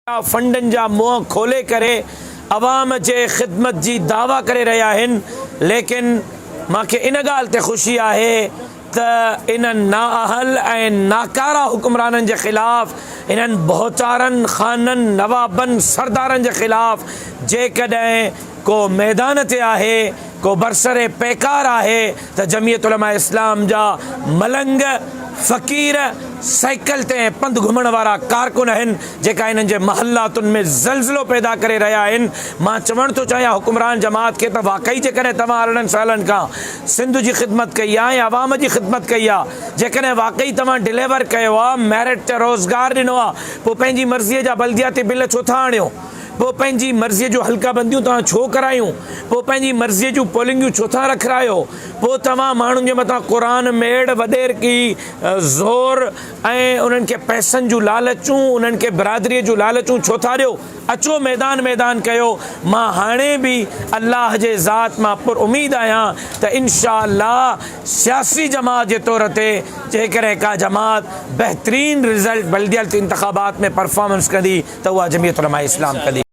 फंडन जा मुंह खोले करे अवाम जे ख़िदमत जी दावा करे रहा आहिनि, लेकिन मांखे इन ॻाल्हि ते ख़ुशी आहे त इन नाअहल ऐं नाकारा हुक्मराननि जे ख़िलाफ़, इन्हनि बहुचारनि ख़ाननि नवाबनि सरदारनि जे ख़िलाफ़ जेकॾहिं को मैदान ते आहे, को बरसरे पैकार आहे त जमीयत उलमा इस्लाम जा मलंग फ़क़ीर साइकिल ते पंधु घुमण वारा कारकुन आहिनि जेका इन्हनि जे महल्लातुनि में ज़ल्ज़लो पैदा करे रहिया आहिनि। मां चवण थो चाहियां हुक्मरान जमात खे त वाक़ई जेकॾहिं तव्हां अरिड़हनि सालनि खां सिंध जी ख़िदमत कई आहे या अवाम जी ख़िदमत कई आहे, जेकॾहिं वाक़ई तव्हां डिलीवर कयो आहे, मेरिट ते रोज़गार ॾिनो आहे, पोइ पंहिंजी मर्ज़ीअ जा बल्दियाती बिल छो था आणियो? पोइ पंहिंजी मर्ज़ीअ जूं हल्का बंदियूं तव्हां छो करायूं? पोइ पंहिंजी मर्ज़ीअ जूं पोलिंगियूं छो था रखायो? पोइ तव्हां माण्हुनि जे मथां क़ुरान मेड़ वॾेर की ज़ोर ऐं उन्हनि खे पैसनि जूं लालचूं, उन्हनि खे बिरादरीअ जूं लालचूं छो था ॾियो? अचो मैदान कयो। मां हाणे बि अल्लाह जे ज़ात मां पुर उमीद आहियां त इंशा अल्लाह सियासी जमात जे तौर ते जेकॾहिं का जमात बहितरीन रिज़ल्ट बल्दियाती इंतख़ाबात में परफॉर्मेंस कंदी त उहा जमीयत उलमा इस्लाम कंदी।